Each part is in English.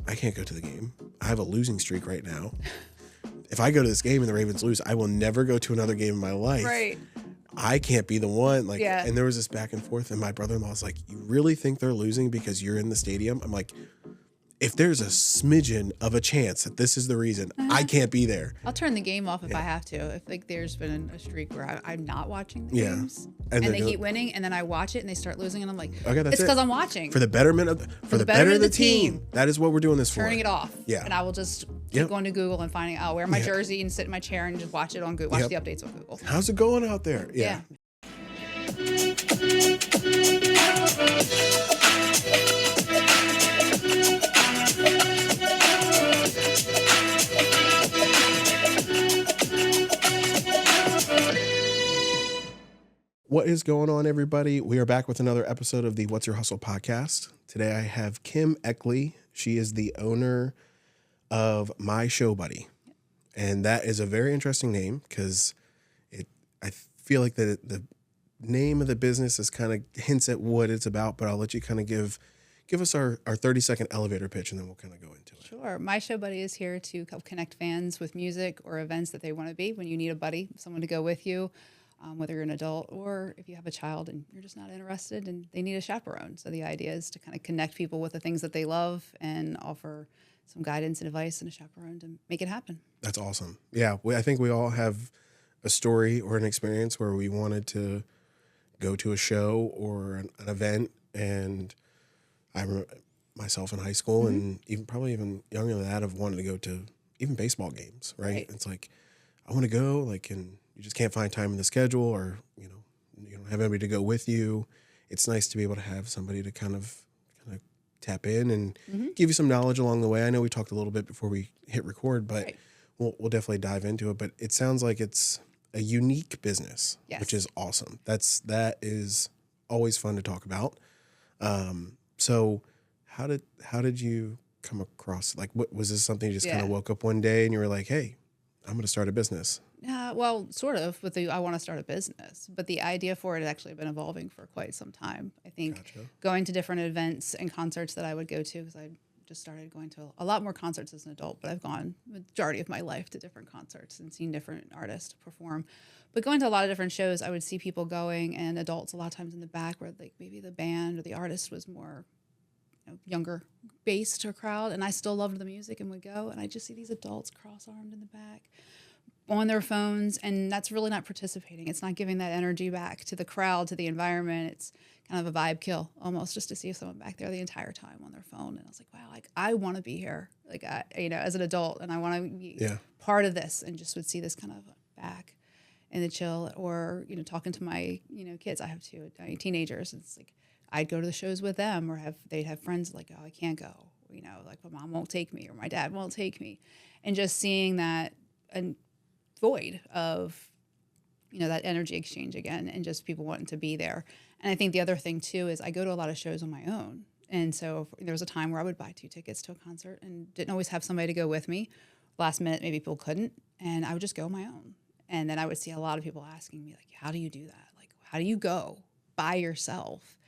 I can't go to the game. I have a losing streak right now. If I go to this game and the Ravens lose, I will never go to another game in my life. Right. I can't be the one. Like, Yeah. and there was this back and forth, and my brother-in-law was like, "You really think they're losing because you're in the stadium?" I'm like, if there's a smidgen of a chance that this is the reason, I can't be there. I'll turn the game off if I have to. If like there's been a streak where I'm not watching the games and they keep winning, and then I watch it and they start losing, and I'm like, okay, that's it's because I'm watching for the betterment of the better of the team. That is what we're doing this for. Turning it off. Yeah. And I will just keep going to Google and finding out, wear my jersey and sit in my chair and just watch it on Google. Watch the updates on Google. How's it going out there? Yeah. What is going on, everybody? We are back with another episode of the What's Your Hustle podcast. Today I have Kim Eckley. She is the owner of My Show Buddy. And that is a very interesting name because I feel like the name of the business is kind of hints at what it's about, but I'll let you kind of give us our 30-second elevator pitch, and then we'll kind of go into it. Sure. My Show Buddy is here to help connect fans with music or events that they want to be. When you need a buddy, someone to go with you, whether you're an adult or if you have a child and you're just not interested and they need a chaperone. So the idea is to kind of connect people with the things that they love and offer some guidance and advice and a chaperone to make it happen. That's awesome. Yeah, I think we all have a story or an experience where we wanted to go to a show or an event, and I remember myself in high school and even younger than that, have wanted to go to even baseball games, right? It's like, I want to go, like, and you just can't find time in the schedule, or, you don't have anybody to go with you. It's nice to be able to have somebody to kind of tap in and give you some knowledge along the way. I know we talked a little bit before we hit record, but we'll definitely dive into it. But it sounds like it's a unique business, which is awesome. That is always fun to talk about. So how did you come across, like, what was this something you just kind of woke up one day and you were like, hey, I'm going to start a business? Well, sort of with I want to start a business, but the idea for it has actually been evolving for quite some time. I think going to different events and concerts that I would go to, because I just started going to a lot more concerts as an adult, but I've gone the majority of my life to different concerts and seen different artists perform. But going to a lot of different shows, I would see people going, and adults a lot of times in the back where like maybe the band or the artist was more younger based or crowd, and I still loved the music and would go, and I just see these adults cross-armed in the back on their phones, and that's really not participating. It's not giving that energy back to the crowd, to the environment. It's kind of a vibe kill almost, just to see someone back there the entire time on their phone. And I was like, wow, like I want to be here, like as an adult, and I want to be part of this, and just would see this kind of back in the chill, or talking to my kids. I have two teenagers. It's like I'd go to the shows with them, or they'd have friends like, oh, I can't go, like my mom won't take me or my dad won't take me, and just seeing that and void of that energy exchange again, and just people wanting to be there. And I think the other thing too is I go to a lot of shows on my own, and so there was a time where I would buy 2 tickets to a concert and didn't always have somebody to go with me. Last minute maybe people couldn't, and I would just go on my own. And then I would see a lot of people asking me, like, how do you do that? Like, how do you go by yourself?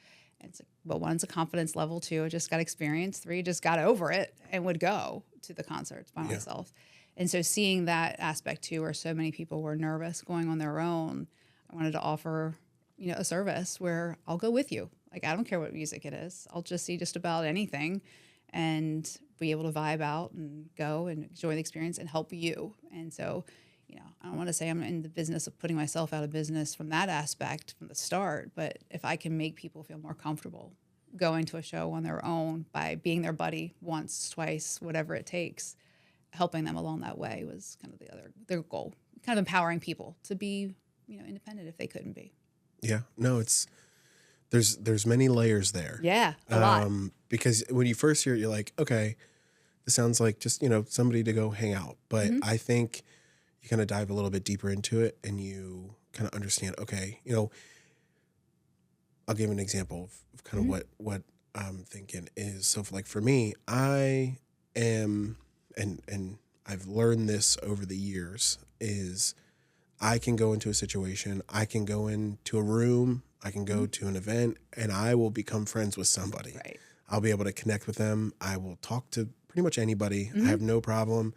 And it's like, well, 1's a confidence level, 2, I just got experience, 3, just got over it and would go to the concerts by myself. And so seeing that aspect too, where so many people were nervous going on their own, I wanted to offer, a service where I'll go with you. Like, I don't care what music it is. I'll just see just about anything and be able to vibe out and go and enjoy the experience and help you. And so, I don't want to say I'm in the business of putting myself out of business from that aspect from the start, but if I can make people feel more comfortable going to a show on their own by being their buddy once, twice, whatever it takes, helping them along that way was kind of their goal, kind of empowering people to be, independent if they couldn't be. Yeah, no, there's many layers there. Yeah, a lot. Because when you first hear it, you're like, okay, this sounds like just, somebody to go hang out. But I think you kind of dive a little bit deeper into it and you kind of understand, okay, I'll give an example of kind of what I'm thinking is, so for me, I am, and I've learned this over the years, is I can go into a situation, I can go into a room, I can go to an event, and I will become friends with somebody. Right. I'll be able to connect with them. I will talk to pretty much anybody. I have no problem.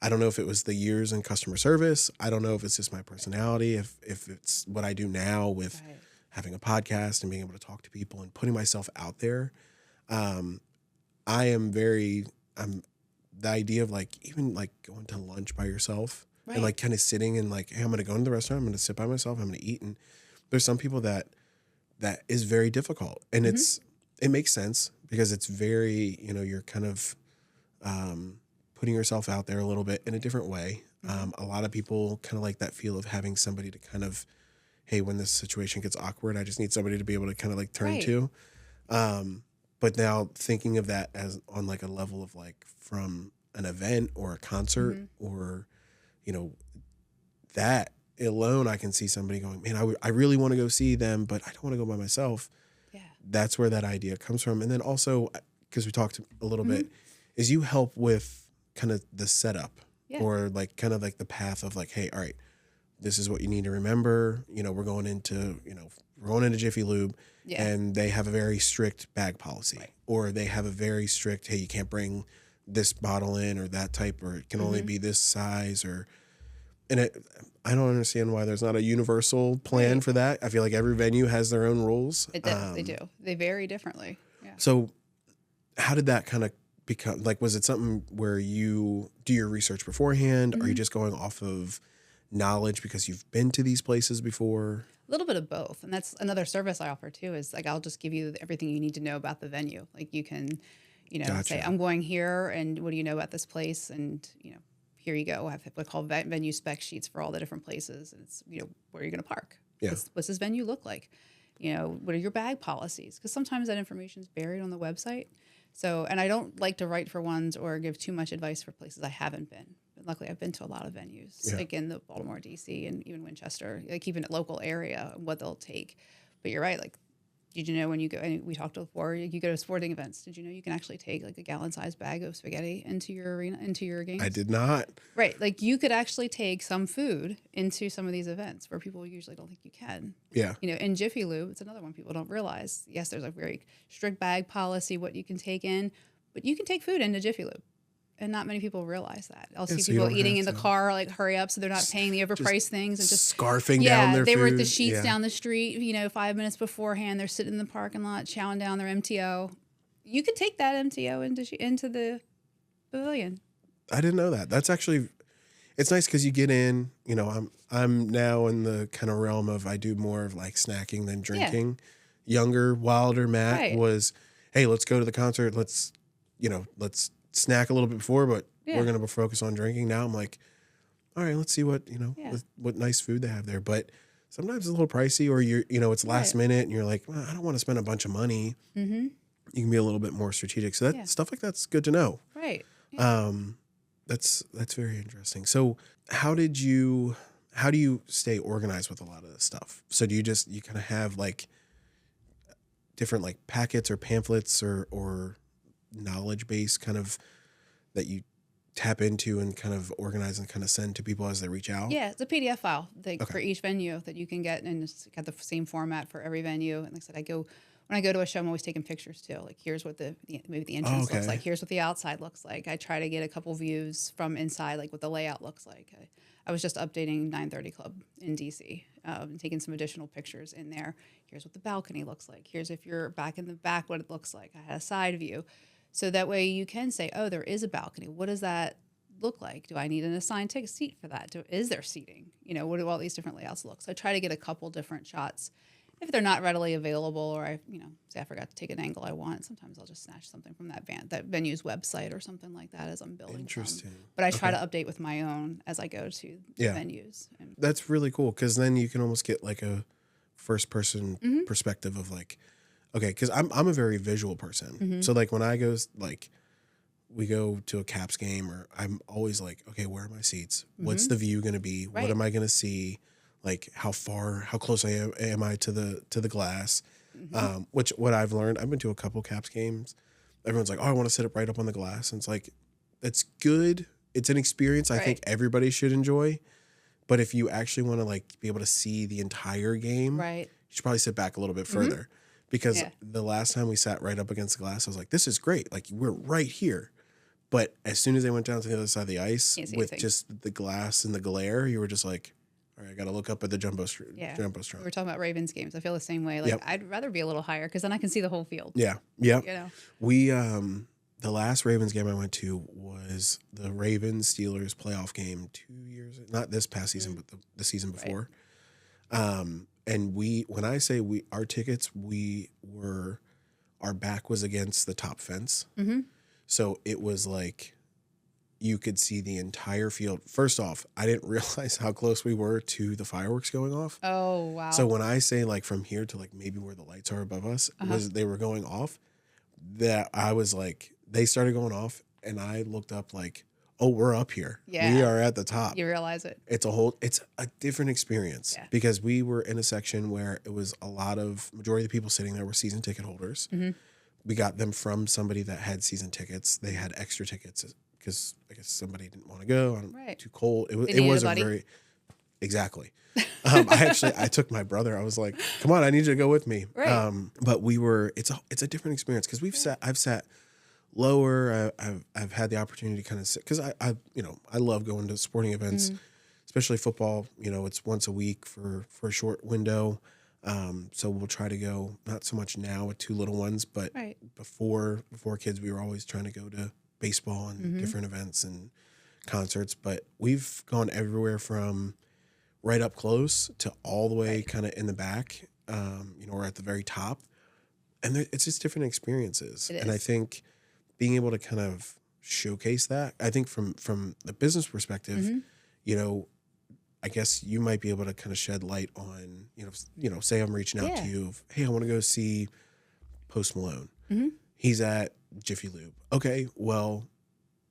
I don't know if it was the years in customer service. I don't know if it's just my personality, if it's what I do now with having a podcast and being able to talk to people and putting myself out there. I'm the idea of like, even like going to lunch by yourself and like kind of sitting and like, hey, I'm going to go into the restaurant. I'm going to sit by myself. I'm going to eat. And there's some people that is very difficult, and it makes sense because it's very, you're kind of, putting yourself out there a little bit in a different way. A lot of people kind of like that feel of having somebody to kind of, hey, when this situation gets awkward, I just need somebody to be able to kind of like turn to. But now thinking of that as on like a level of like from an event or a concert or, that alone, I can see somebody going, man, I really want to go see them, but I don't want to go by myself. Yeah. That's where that idea comes from. And then also, because we talked a little bit, is you help with kind of the setup or like kind of like the path of like, hey, all right, this is what you need to remember. We're going into Jiffy Lube and they have a very strict bag policy or they have a very strict, hey, you can't bring this bottle in or that type, or it can only be this size I don't understand why there's not a universal plan for that. I feel like every venue has their own rules. They do. They vary differently. Yeah. So how did that kind of become, like, was it something where you do your research beforehand? Are you just going off of knowledge because you've been to these places before? A little bit of both. And that's another service I offer too, is like, I'll just give you everything you need to know about the venue. Like you can, say, I'm going here and what do you know about this place? And, here you go. I have what I call venue spec sheets for all the different places. And it's, where are you going to park? Yeah. What's this venue look like? What are your bag policies? Because sometimes that information is buried on the website. So, and I don't like to write for ones or give too much advice for places I haven't been. But luckily, I've been to a lot of venues, like in the Baltimore, D.C., and even Winchester, like even at local area, what they'll take. But you're right, like, did you know when you go, and we talked before, you go to sporting events, did you know you can actually take like a gallon-sized bag of spaghetti into your arena, into your games? I did not. Right. Like you could actually take some food into some of these events where people usually don't think you can. Yeah. In Jiffy Lube, it's another one people don't realize. Yes, there's a very strict bag policy, what you can take in, but you can take food into Jiffy Lube. And not many people realize that. I'll see people eating in the car, like hurry up, so they're not paying the overpriced things and just scarfing down their food. Yeah, they were at the sheets down the street. 5 minutes beforehand, they're sitting in the parking lot chowing down their MTO. You could take that MTO into the pavilion. I didn't know that. That's actually, it's nice because you get in. I'm now in the kind of realm of I do more of like snacking than drinking. Younger, wilder Matt was, hey, let's go to the concert. Let's snack a little bit before, but we're going to focus on drinking. Now I'm like, all right, let's see what nice food they have there. But sometimes it's a little pricey, or it's last minute and you're like, well, I don't want to spend a bunch of money. You can be a little bit more strategic. So that stuff like that's good to know. Right. Yeah. That's very interesting. So how do you stay organized with a lot of this stuff? So do you kind of have like different like packets or pamphlets or knowledge base kind of that you tap into and kind of organize and kind of send to people as they reach out? Yeah, it's a PDF file for each venue that you can get, and it's got the same format for every venue. And like I said, when I go to a show, I'm always taking pictures too. Like here's what maybe the entrance looks like. Here's what the outside looks like. I try to get a couple views from inside, like what the layout looks like. I was just updating 930 Club in DC, and taking some additional pictures in there. Here's what the balcony looks like. Here's if you're back in the back, what it looks like. I had a side view. So that way you can say, oh, there is a balcony. What does that look like? Do I need an assigned seat for that? Is there seating? What do all these different layouts look? So I try to get a couple different shots. If they're not readily available, or say I forgot to take an angle I want, sometimes I'll just snatch something from that venue's website or something like that as I'm building. Interesting. But I try to update with my own as I go to the venues. That's really cool, because then you can almost get like a first person perspective of like, okay, because I'm a very visual person. So like when I go, like we go to a Caps game, or I'm always like, okay, where are my seats? What's the view going to be? Right. What am I going to see? Like how close am I to the glass? Which what I've learned, I've been to a couple Caps games. Everyone's like, oh, I want to sit up right up on the glass. And it's like, that's good. It's an experience I think everybody should enjoy. But if you actually want to like be able to see the entire game, you should probably sit back a little bit further. Because the last time we sat right up against the glass, I was like, this is great. Like we're right here. But as soon as they went down to the other side of the ice Can't see with anything. just the glass and the glare, you were just like, all right, I got to look up at the Yeah. jumbotron. We were talking about Ravens games. I feel the same way. Like, Yep. I'd rather be a little higher because then I can see the whole field. Yeah. Yeah. You know? We, the last Ravens game I went to was the Ravens Steelers playoff game 2 years, not this past season, but the season before. And when I say our tickets, our back was against the top fence. Mm-hmm. So it was like, you could see the entire field. First off, I didn't realize how close we were to the fireworks going off. Oh, wow. So when I say like from here to like maybe where the lights are above us, they were going off, that I was like, they started going off and I looked up like, oh, we're up here. Yeah. We are at the top. You realize it. It's a different experience because we were in a section where it was majority of the people sitting there were season ticket holders. Mm-hmm. We got them from somebody that had season tickets. They had extra tickets because I guess somebody didn't want to go. Too cold. It was a very exactly. I took my brother. I was like, "Come on, I need you to go with me." Right. But it's a different experience because I've sat lower. I've had the opportunity to kind of sit because I love going to sporting events, especially football. It's once a week for a short window. So we'll try to go, not so much now with two little ones, but before kids, we were always trying to go to baseball and different events and concerts. But we've gone everywhere from right up close to all the way kind of in the back, or at the very top. And it's just different experiences. And I think being able to kind of showcase that, I think from the business perspective, I guess you might be able to kind of shed light on, say I'm reaching out to you. Hey, I want to go see Post Malone. Mm-hmm. He's at Jiffy Lube. Okay, well,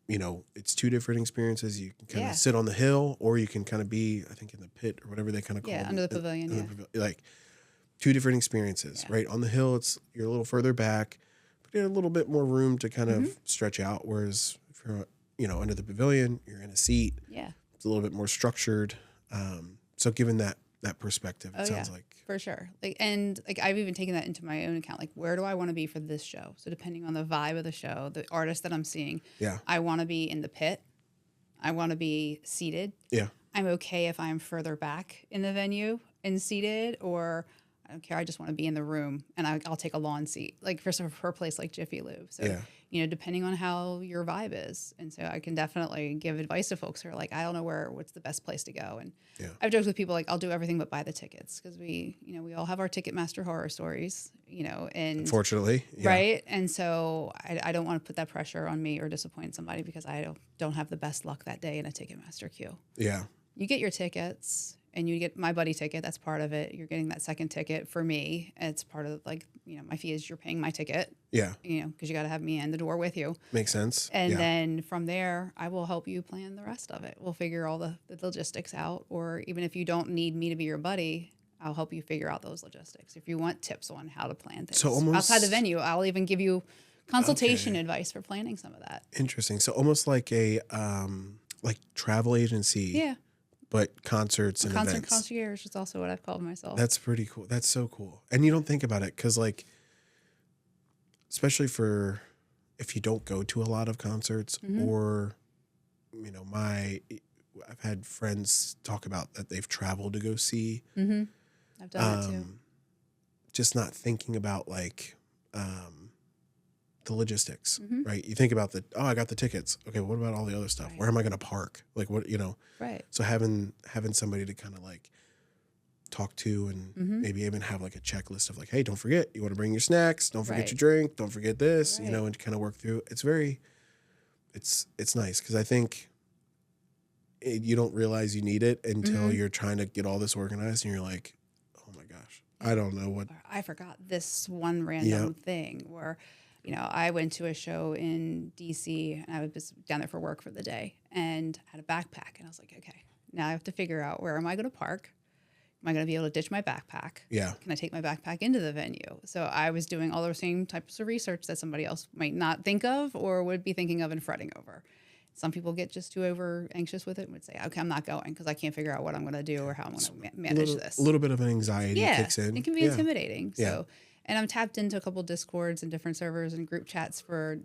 it's two different experiences. You can kind of sit on the hill, or you can kind of be, I think, in the pit or whatever they kind of call it. Under the pavilion. Like two different experiences, right? On the hill, you're a little further back, but you have a little bit more room to kind of stretch out. Whereas if you're, under the pavilion, you're in a seat. Yeah. It's a little bit more structured. So given that perspective, it sounds like for sure. I've even taken that into my own account. Like, where do I want to be for this show? So depending on the vibe of the show, the artist that I'm seeing, I want to be in the pit. I want to be seated. Yeah. I'm okay if I'm further back in the venue and seated, or I don't care. I just want to be in the room, and I'll take a lawn seat, like for a place like Jiffy Lube. So, depending on how your vibe is. And so I can definitely give advice to folks who are like, I don't know what's the best place to go. And I've joked with people like, I'll do everything but buy the tickets, because we all have our Ticketmaster horror stories, and unfortunately, right. And so I don't want to put that pressure on me or disappoint somebody because I don't have the best luck that day in a Ticketmaster queue. Yeah. You get your tickets. And you get my buddy ticket. That's part of it. You're getting that second ticket for me. It's part of my fee is you're paying my ticket. Yeah. Because you got to have me in the door with you. Makes sense. And then from there, I will help you plan the rest of it. We'll figure all the logistics out. Or even if you don't need me to be your buddy, I'll help you figure out those logistics. If you want tips on how to plan things. So outside the venue, I'll even give you consultation advice for planning some of that. Interesting. So almost like a travel agency. Yeah. But concerts and events. Concierge is also what I've called myself. That's pretty cool. That's so cool. And you don't think about it because, especially for if you don't go to a lot of concerts or, I've had friends talk about that they've traveled to go see. Mm-hmm. I've done that too. Just not thinking about the logistics, right? You think about I got the tickets. Okay, what about all the other stuff? Right. Where am I going to park? Right. So having somebody to kind of talk to and maybe even have a checklist of hey, don't forget, you want to bring your snacks. Don't forget your drink. Don't forget this, and kind of work through. It's nice because I think you don't realize you need it until you're trying to get all this organized and you're like, oh my gosh, I don't know what. I forgot this one random thing where, I went to a show in DC and I was down there for work for the day and had a backpack. And I was like, okay, now I have to figure out, where am I going to park? Am I going to be able to ditch my backpack? Yeah. Can I take my backpack into the venue? So I was doing all the same types of research that somebody else might not think of or would be thinking of and fretting over. Some people get just too over anxious with it and would say, okay, I'm not going because I can't figure out what I'm going to do or how I'm going to manage this. A little bit of an anxiety kicks in. It can be intimidating. Yeah. So And I'm tapped into a couple Discords and different servers and group chats for,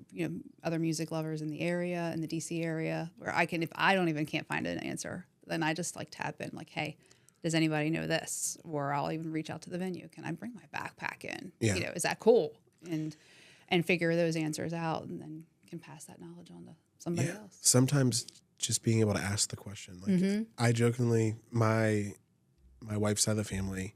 other music lovers in the area, in the DC area, where I can, if I don't even can't find an answer, then I just like tap in like, hey, does anybody know this? Or I'll even reach out to the venue. Can I bring my backpack in? Yeah. Is that cool? And figure those answers out, and then can pass that knowledge on to somebody else. Sometimes just being able to ask the question. Like I jokingly, my wife's side of the family,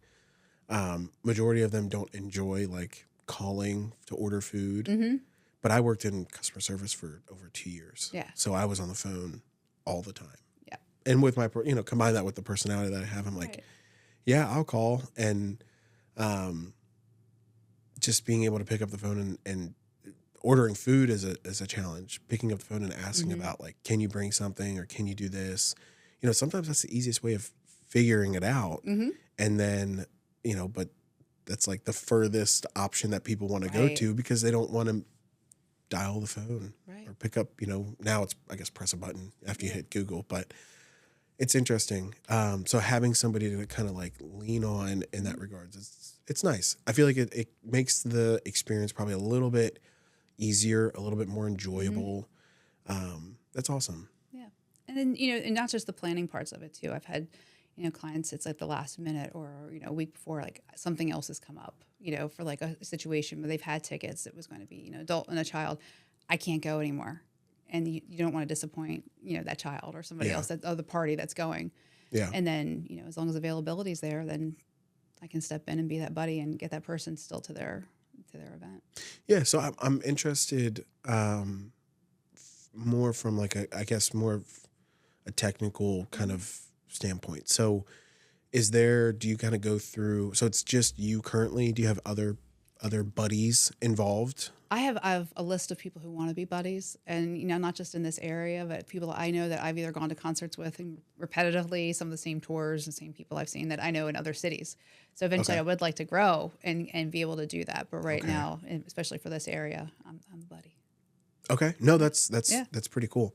majority of them don't enjoy like calling to order food. But I worked in customer service for over 2 years. Yeah. So I was on the phone all the time. Yeah. And with my, combine that with the personality that I have, I'm like, yeah, I'll call. And just being able to pick up the phone and ordering food is a challenge. Picking up the phone and asking about like, can you bring something or can you do this? Sometimes that's the easiest way of figuring it out. And then, but that's like the furthest option that people want to go to because they don't want to dial the phone or pick up, now it's, I guess, press a button after you hit Google, but it's interesting. So having somebody to kind of like lean on in that regards, it's nice. I feel like it makes the experience probably a little bit easier, a little bit more enjoyable. That's awesome. Yeah. And then, and not just the planning parts of it too. I've had, clients, it's like the last minute or, a week before, like something else has come up, for like a situation where they've had tickets. It was going to be, adult and a child. I can't go anymore. And you don't want to disappoint, that child or somebody else, or the party that's going. Yeah. And then, as long as availability is there, then I can step in and be that buddy and get that person still to their event. Yeah. So I'm interested more from like more of a technical kind of standpoint. So do you kind of go through, so it's just you currently, do you have other buddies involved? I have a list of people who want to be buddies, and not just in this area, but people I know that I've either gone to concerts with and repetitively, some of the same tours and same people I've seen that I know in other cities. So eventually I would like to grow and be able to do that. But right now, and especially for this area, I'm a buddy. Okay. No, that's pretty cool.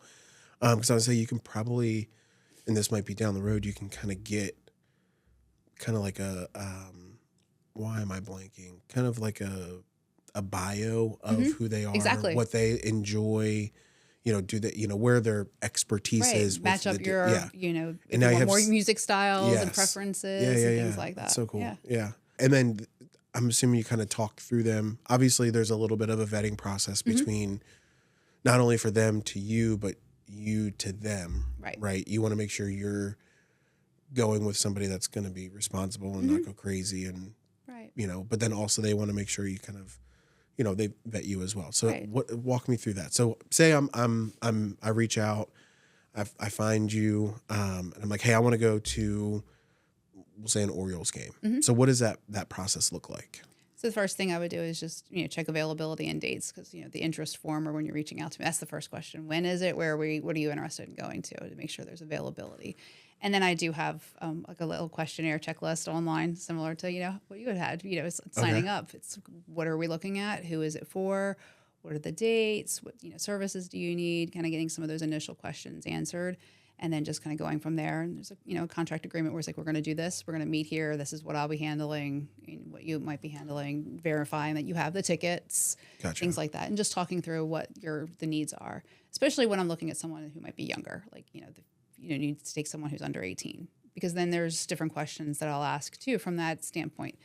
Because I would say you can probably, and this might be down the road, you can kind of get kind of like a, why am I blanking? Kind of like a bio of who they are, what they enjoy, do they, where their expertise is. Match up your, if and you want more music styles and preferences and things like that. That's so cool. Yeah. And then I'm assuming you kind of talk through them. Obviously, there's a little bit of a vetting process between not only for them to you, but you to them. Right. You want to make sure you're going with somebody that's going to be responsible and not go crazy and, but then also they want to make sure you kind of, they vet you as well. So walk me through that. So say I reach out, I find you, and I'm like, hey, I want to go to, we'll say an Orioles game. So what does that process look like? So the first thing I would do is just, check availability and dates because, the interest form or when you're reaching out to me, that's the first question. When is it? Where are we? What are you interested in going to make sure there's availability? And then I do have like a little questionnaire checklist online, similar to, what you had, signing up. It's what are we looking at? Who is it for? What are the dates? What, services do you need? Kind of getting some of those initial questions answered. And then just kind of going from there. And there's a, contract agreement where it's like, we're going to do this. We're going to meet here. This is what I'll be handling, what you might be handling, verifying that you have the tickets, things like that. And just talking through what the needs are, especially when I'm looking at someone who might be younger. Like, you need to take someone who's under 18 because then there's different questions that I'll ask too from that standpoint.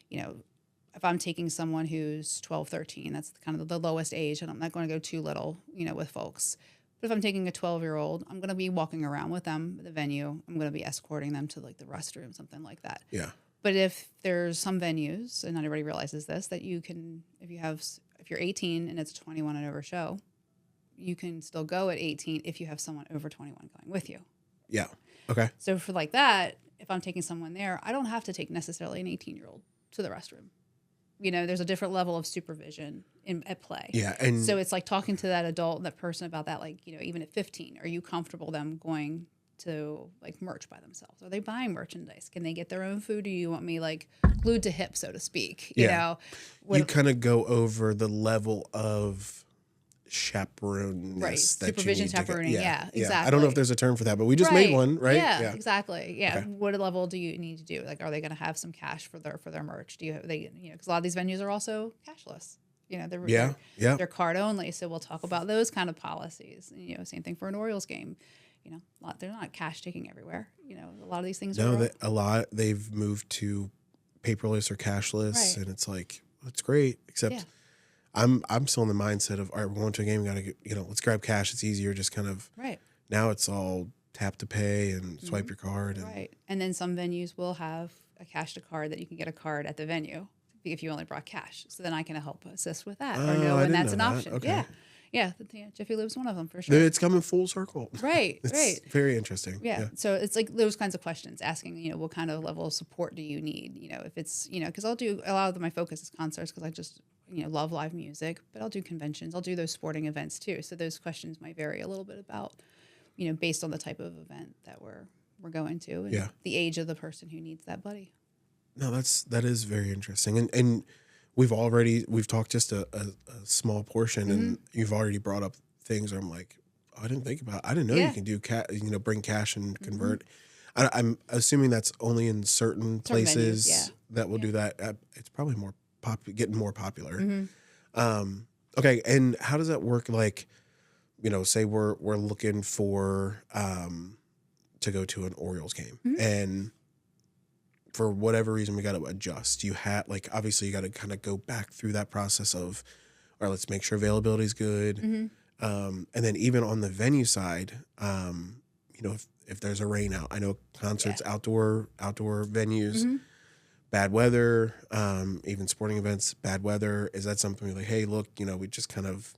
If I'm taking someone who's 12, 13, that's kind of the lowest age, and I'm not going to go too little, with folks. But if I'm taking a 12-year-old, I'm going to be walking around with them at the venue. I'm going to be escorting them to like the restroom, something like that. Yeah. But if there's some venues, and not everybody realizes this, that you can, if you're 18 and it's a 21 and over show, you can still go at 18 if you have someone over 21 going with you. Yeah. Okay. So for like that, if I'm taking someone there, I don't have to take necessarily an 18-year-old to the restroom. There's a different level of supervision at play. Yeah. And so it's like talking to that adult, that person about that, like, even at 15, are you comfortable them going to like merch by themselves? Are they buying merchandise? Can they get their own food? Or do you want me like glued to hip, so to speak? You kind of go over the level of chaperone Right. that Supervision you need to chaperoning. Yeah, exactly. I don't know if there's a term for that, but we just made one, right? Yeah, exactly. Yeah. Okay. What level do you need to do? Like, are they going to have some cash for their merch? Because a lot of these venues are also cashless. They're card only. So we'll talk about those kind of policies. Same thing for an Orioles game. They're not cash taking everywhere. A lot of these things are. They've moved to paperless or cashless, Right. and it's like, it's great, except I'm still in the mindset of, all right, we're going to a game, we got to let's grab cash. It's easier, just kind of right. Now it's all tap to pay and swipe your card. Right. And then some venues will have a cash to card that you can get a card at the venue if you only brought cash. So then I can help assist with that or know when that's an option. Okay. Yeah. Jiffy Lube's one of them for sure. It's coming full circle. Right. It's very interesting. Yeah. So it's like those kinds of questions, asking, what kind of level of support do you need? If it's, because I'll do a lot of my focus is concerts because I just, love live music, but I'll do conventions. I'll do those sporting events too. So those questions might vary a little bit about, based on the type of event that we're going to and the age of the person who needs that buddy. No, that is very interesting. And we've talked just a small portion and you've already brought up things where I'm like, I didn't know you can do bring cash and convert. I'm assuming that's only in certain places venues, that will do that. It's probably getting more popular. Okay. And how does that work? Like, say we're looking for, to go to an Orioles game and for whatever reason, we got to adjust. Obviously you got to kind of go back through that process of, all right, let's make sure availability is good. And then even on the venue side, if there's a rain out, I know concerts, outdoor venues, bad weather, even sporting events, bad weather. Is that something we're like, hey, look, we just kind of,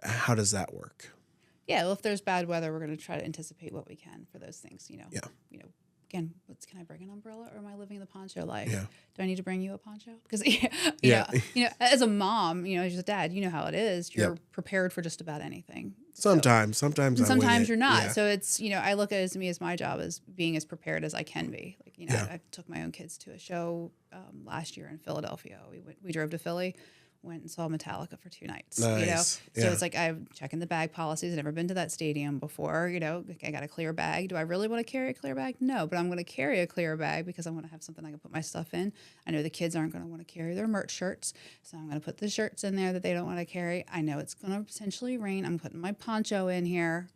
how does that work? Yeah. Well, if there's bad weather, we're going to try to anticipate what we can for those things, Again, can I bring an umbrella or am I living the poncho life? Yeah. Do I need to bring you a poncho? Because, as a mom, as a dad, how it is. You're prepared for just about anything. Sometimes you're not. Yeah. So it's, I look at it as my job as being as prepared as I can be. Like, I took my own kids to a show last year in Philadelphia. We drove to Philly. Went and saw Metallica for 2 nights, Nice. So it's like I'm checking the bag policies. I've never been to that stadium before, I got a clear bag. Do I really want to carry a clear bag? No, but I'm going to carry a clear bag because I want to have something I can put my stuff in. I know the kids aren't going to want to carry their merch shirts, so I'm going to put the shirts in there that they don't want to carry. I know it's going to potentially rain. I'm putting my poncho in here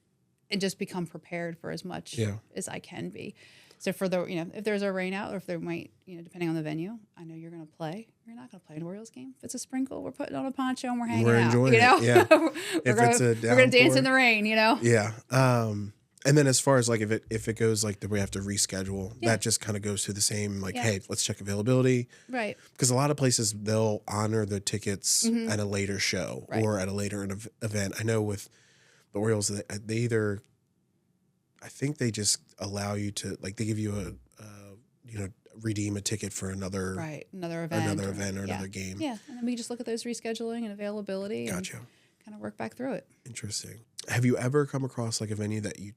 and just become prepared for as much as I can be. So for the, if there's a rain out or if there might, depending on the venue, I know you're going to play. You're not going to play an Orioles game. If it's a sprinkle, we're putting on a poncho and we're hanging out. We're enjoying it. Yeah. We're going to dance in the rain, Yeah. And then as far as like if it goes like that we have to reschedule, that just kind of goes through the same hey, let's check availability. Right. Because a lot of places they'll honor the tickets at a later show or at a later event. I know with the Orioles, they either, I think they just allow you to they give you a redeem a ticket for another event or another game. Yeah, and then we just look at those rescheduling and availability. Gotcha. And kind of work back through it. Interesting. Have you ever come across like a venue that you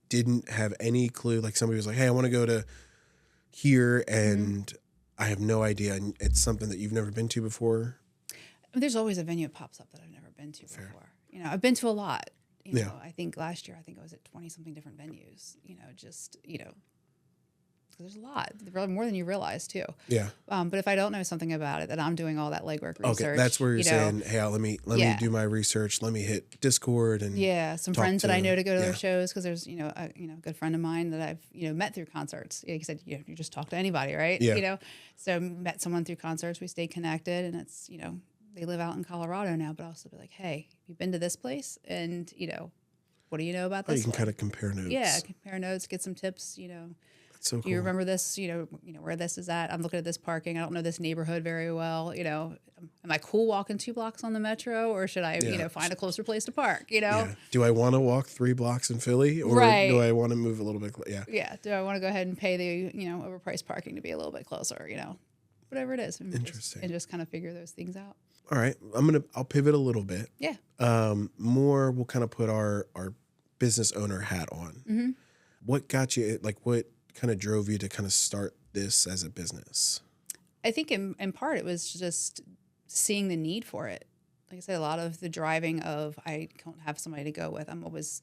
didn't have any clue? Like somebody was like, "Hey, I want to go to here," and I have no idea, and it's something that you've never been to before. There's always a venue that pops up that I've never been to before. I've been to a lot. I think last year I was at 20-something different venues. There's a lot, really more than you realize too. Yeah. But if I don't know something about it, then I'm doing all that legwork research. Okay, that's where you're saying, hey, let me do my research. Let me hit Discord and some friends that I know to go to their shows because there's a good friend of mine that I've met through concerts. He said you just talk to anybody, right? Yeah. So met someone through concerts. We stay connected, and it's they live out in Colorado now, but I'll also be like, hey, you've been to this place, and what do you know about this? You can kind of compare notes. Yeah, compare notes, get some tips. That's so cool. Do you remember this? Where this is at? I'm looking at this parking. I don't know this neighborhood very well. Am I cool walking 2 blocks on the metro, or should I, find a closer place to park? Yeah. Do I want to walk 3 blocks in Philly, or do I want to move a little bit? Yeah. Yeah. Do I want to go ahead and pay the overpriced parking to be a little bit closer? Whatever it is. Interesting. And just kind of figure those things out. All right. I'll pivot a little bit. Yeah. We'll kind of put our business owner hat on. Mm-hmm. What got you, what kind of drove you to kind of start this as a business? I think in part it was just seeing the need for it. like I said, a lot of the driving of I don't have somebody to go with. I'm always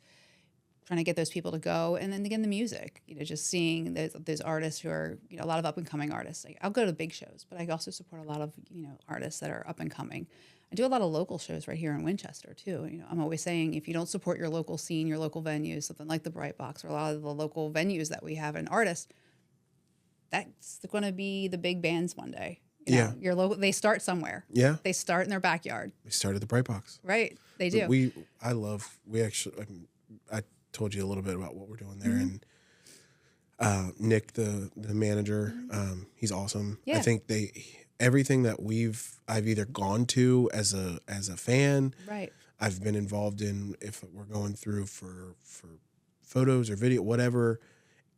trying to get those people to go. And then again, the music, just seeing those artists who are, a lot of up and coming artists. Like I'll go to big shows, but I also support a lot of, artists that are up and coming. I do a lot of local shows right here in Winchester too. I'm always saying, if you don't support your local scene, your local venues, something like the Bright Box or a lot of the local venues that we have and artists, that's going to be the big bands one day. Your local, they start somewhere. Yeah. They start in their backyard. We started the Bright Box. Right. They do. I told you a little bit about what we're doing there, and Nick, the manager, he's awesome. Yeah. I think everything that I've either gone to as a fan, right. I've been involved in, if we're going through for photos or video, whatever.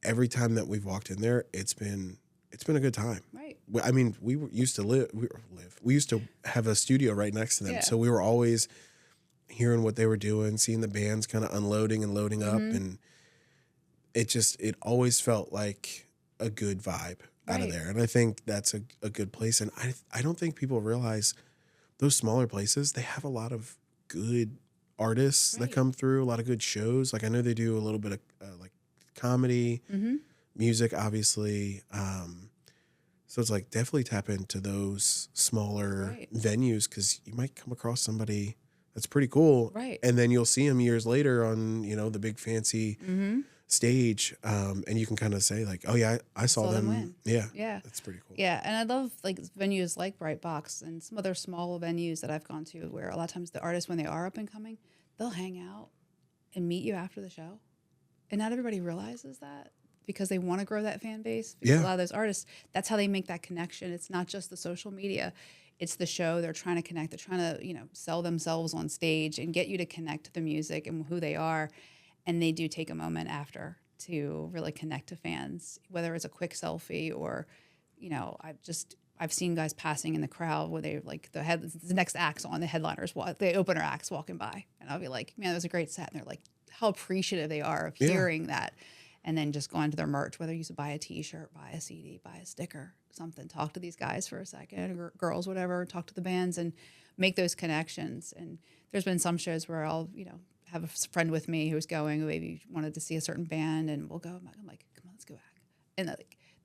Every time that we've walked in there, it's been a good time. Right. I mean, we used to have a studio right next to them, so we were always hearing what they were doing, seeing the bands kind of unloading and loading up, and it always felt like a good vibe out of there. And I think that's a good place. And I don't think people realize those smaller places, they have a lot of good artists that come through, a lot of good shows. Like I know they do a little bit of like comedy, music, obviously. So it's like definitely tap into those smaller venues, because you might come across somebody that's pretty cool. Right. And then you'll see them years later on, the big fancy stage. And you can kind of say like, oh yeah, I saw them. Win. Yeah. Yeah. That's pretty cool. Yeah. And I love like venues like Bright Box and some other small venues that I've gone to where a lot of times the artists, when they are up and coming, they'll hang out and meet you after the show. And not everybody realizes that, because they want to grow that fan base. Because a lot of those artists, that's how they make that connection. It's not just the social media. It's the show. They're trying to connect. They're trying to, sell themselves on stage and get you to connect to the music and who they are. And they do take a moment after to really connect to fans, whether it's a quick selfie or, I've seen guys passing in the crowd where they like the next act's on, the headliners, the opener act's walking by. And I'll be like, man, that was a great set. And they're like, how appreciative they are of hearing that. And then just going to their merch, whether you buy a T-shirt, buy a CD, buy a sticker, something, talk to these guys for a second, or girls, whatever, talk to the bands and make those connections. And there's been some shows where I'll, have a friend with me who's going, who maybe wanted to see a certain band, and we'll go. I'm like, come on, let's go back. And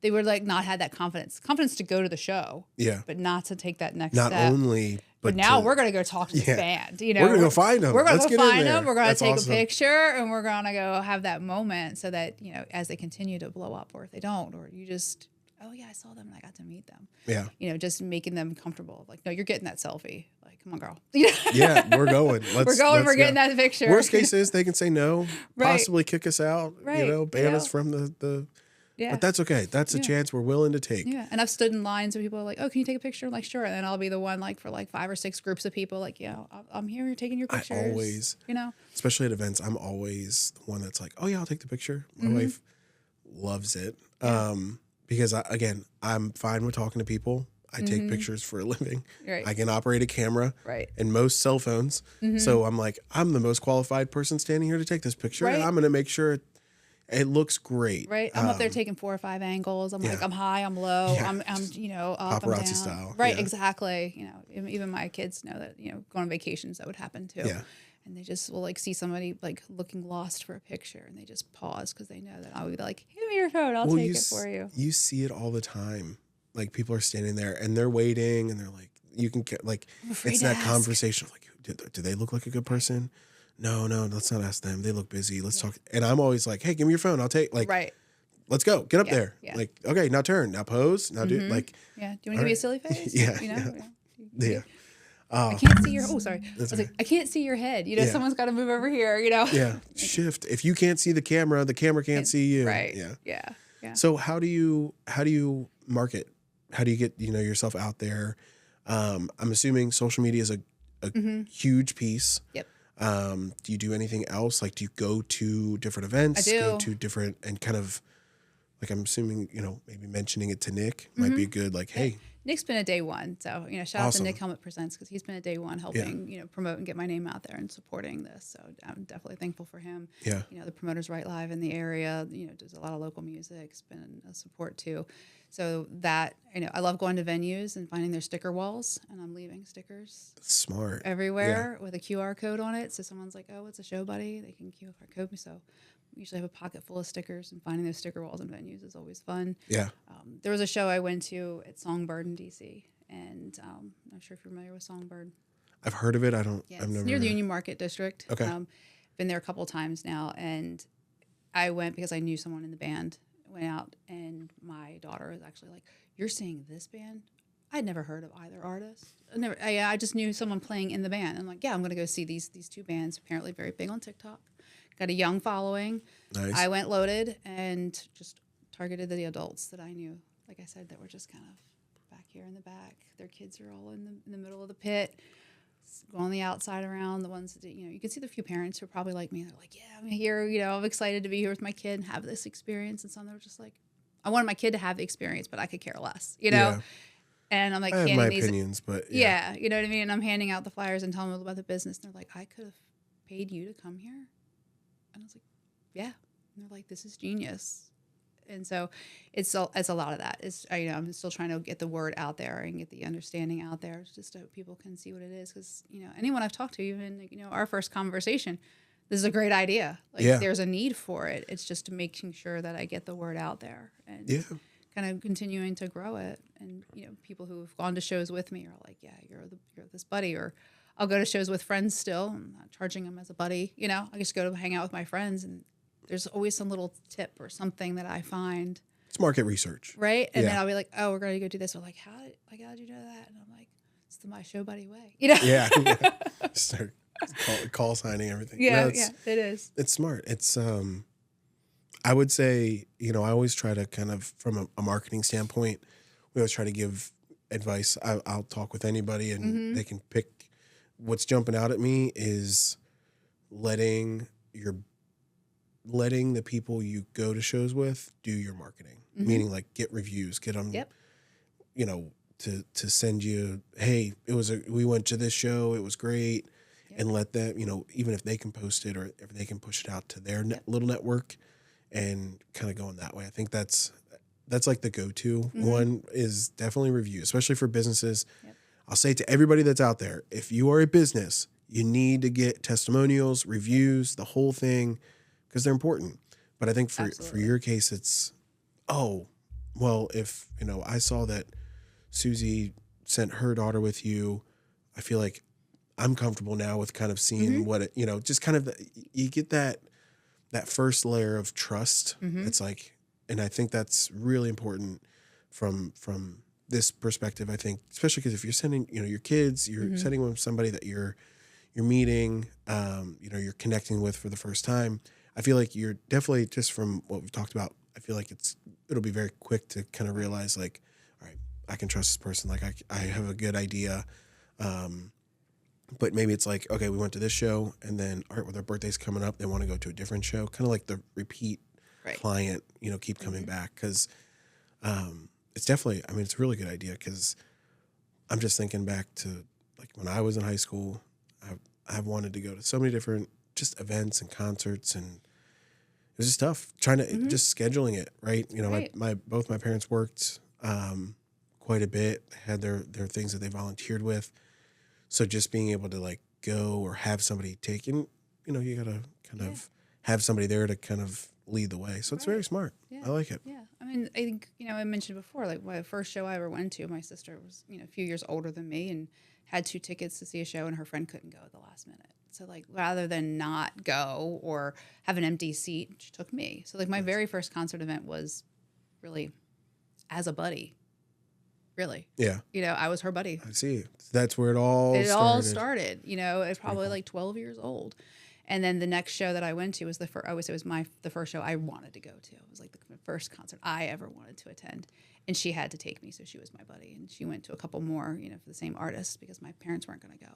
they were like, not had that confidence to go to the show, but not to take that next step. Not only, but now we're going to go talk to the band. We're going to go find them. We're going to go find them. We're going to take a picture, and we're going to go have that moment so that, as they continue to blow up, or if they don't, or you just, oh yeah, I saw them and I got to meet them. Yeah. Just making them comfortable. Like, no, you're getting that selfie. Like, come on, girl. Yeah, we're going. We're getting that picture. Worst case is they can say no, possibly kick us out, ban us from the but that's okay. That's a chance we're willing to take. Yeah. And I've stood in lines where people are like, oh, can you take a picture? I'm like, sure. And then I'll be the one like for like 5 or 6 groups of people like, I'm here. You're taking your pictures. I always, especially at events, I'm always the one that's like, oh yeah, I'll take the picture. My wife loves it. Because I'm fine with talking to people. I take pictures for a living. Right. I can operate a camera. Right. And most cell phones. So I'm like, I'm the most qualified person standing here to take this picture. Right. And I'm going to make sure it looks great. Right. I'm up there taking 4 or 5 angles. I'm like, I'm high, I'm low, I'm up, paparazzi I'm down. style. Right. Yeah. Exactly. Even my kids know that, going on vacations, that would happen too. Yeah. And they just will like see somebody like looking lost for a picture, and they just pause because they know that I would be like, give me your phone, I'll take it for you. You see it all the time. Like people are standing there and they're waiting, and they're like, you can get like, it's that conversation of like, do they look like a good person? No, let's not ask them. They look busy. Let's talk. And I'm always like, hey, give me your phone. I'll take let's go. Get up there. Yeah. Like, okay, now turn. Now pose. Now do like. Yeah. Do you want to give me a silly face? Yeah. I can't see your. Oh, sorry. I was like, I can't see your head. Someone's got to move over here. Yeah. Shift. If you can't see the camera can't see you. Right. Yeah. So how do you market? How do you get yourself out there? I'm assuming social media is a huge piece. Yep. Do you do anything else? Like, do you go to different events? I do. Go to different and kind of like, I'm assuming, maybe mentioning it to Nick might be good. Like, hey, Nick's been a day one. So, shout out to Nick Helmet Presents, because he's been a day one helping, promote and get my name out there and supporting this. So I'm definitely thankful for him. Yeah. The Promoters Right Live in the area, does a lot of local music. It's been a support too. So that, I love going to venues and finding their sticker walls, and I'm leaving stickers Smart. everywhere with a QR code on it. So someone's like, oh, it's a show buddy. They can QR code me. So we usually have a pocket full of stickers, and finding those sticker walls in venues is always fun. Yeah. There was a show I went to at Songbird in DC, and I'm not sure if you're familiar with Songbird. I've heard of it. I've It's never. near the Union Market District. Okay. Been there a couple times now, and I went because I knew someone in the band. Went out, and my daughter was actually like, "You're seeing this band?" I'd never heard of either artist. I just knew someone playing in the band. I'm like, "Yeah, I'm going to go see these two bands." Apparently, very big on TikTok. Got a young following. Nice. I went loaded and just targeted the adults that I knew. Like I said, that were just kind of back here in the back. Their kids are all in the middle of the pit. Go on the outside around, the ones that, you can see the few parents who are probably like me. They're like, yeah, I'm here, I'm excited to be here with my kid and have this experience. And some that were just like, I wanted my kid to have the experience, but I could care less, Yeah. And I'm like, I have handing my these, opinions, but yeah, you know what I mean? And I'm handing out the flyers and telling them about the business. And they're like, I could have paid you to come here. And I was like, yeah. And they're like, this is genius. And so it's a lot of that. It's, I'm still trying to get the word out there and get the understanding out there just so people can see what it is. Because, anyone I've talked to, even, our first conversation, this is a great idea. Like, there's a need for it. It's just making sure that I get the word out there and kind of continuing to grow it. And, people who have gone to shows with me are like, yeah, you're this buddy. Or I'll go to shows with friends still. I'm not charging them as a buddy. I just go to hang out with my friends, and there's always some little tip or something that I find. It's market research. Right? And then I'll be like, oh, we're going to go do this. Or like, how'd you do that? And I'm like, it's the My Show Buddy way. Yeah. Start call signing everything. Yeah, it is. It's smart. It's, I would say, I always try to kind of, from a marketing standpoint, we always try to give advice. I'll talk with anybody and they can pick. What's jumping out at me is letting the people you go to shows with do your marketing, meaning like get reviews, get them, to send you, hey, we went to this show, it was great, and let them, even if they can post it or if they can push it out to their little network and kind of going that way. I think that's like the go-to one is definitely review, especially for businesses. Yep. I'll say to everybody that's out there, if you are a business, you need to get testimonials, reviews, the whole thing, because they're important. But I think for your case, it's, if, I saw that Susie sent her daughter with you, I feel like I'm comfortable now with kind of seeing what it, just kind of, you get that first layer of trust. It's like, and I think that's really important from this perspective, I think, especially because if you're sending, your kids, you're sending with somebody that you're meeting, you're connecting with for the first time. I feel like you're definitely, just from what we've talked about, I feel like it'll be very quick to kind of realize like, all right, I can trust this person. Like I have a good idea. But maybe it's like, okay, we went to this show and then, all right, well, their birthday's coming up. They want to go to a different show. Kind of like the repeat client, keep coming back. Cause, it's definitely, it's a really good idea. Cause I'm just thinking back to like when I was in high school, I've wanted to go to so many different just events and concerts, and it was just tough trying to just scheduling it. Right. Both my parents worked, quite a bit, had their things that they volunteered with. So just being able to like go or have somebody take in, you got to kind of have somebody there to kind of lead the way. So it's very smart. Yeah. I like it. Yeah. I think, I mentioned before, like my first show I ever went to, my sister was, a few years older than me and had 2 tickets to see a show, and her friend couldn't go at the last minute. So like, rather than not go or have an empty seat, she took me. So like my very first concert event was really as a buddy. Really. Yeah. I was her buddy. I see. That's where it all started. It's probably like 12 years old. And then the next show that I went to was the first show I wanted to go to. It was like the first concert I ever wanted to attend. And she had to take me, so she was my buddy. And she went to a couple more, for the same artist because my parents weren't going to go.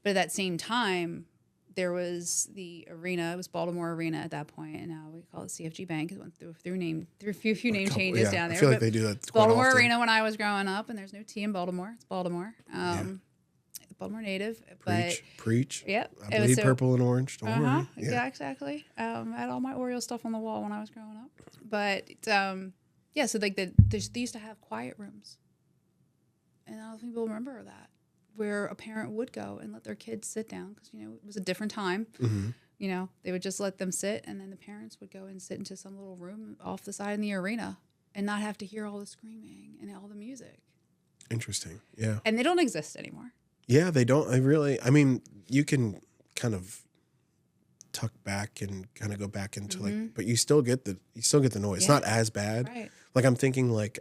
But at that same time, there was the arena. It was Baltimore Arena at that point, and now we call it CFG Bank. It went through a few name changes down there. I feel like they do that quite Baltimore often. Arena when I was growing up, and there's no T in Baltimore. It's Baltimore. Baltimore native. Preach. Yep. I bleed purple and orange. Don't worry. Yeah, exactly. I had all my Oreo stuff on the wall when I was growing up. But Yeah, so like they used to have quiet rooms, and I don't think people remember that, where a parent would go and let their kids sit down because it was a different time. Mm-hmm. They would just let them sit, and then the parents would go and sit into some little room off the side in the arena and not have to hear all the screaming and all the music. Interesting. Yeah. And they don't exist anymore. Yeah, they don't. I mean, you can kind of tuck back and kind of go back into like, but you still get the noise. It's not as bad. Right. Like I'm thinking like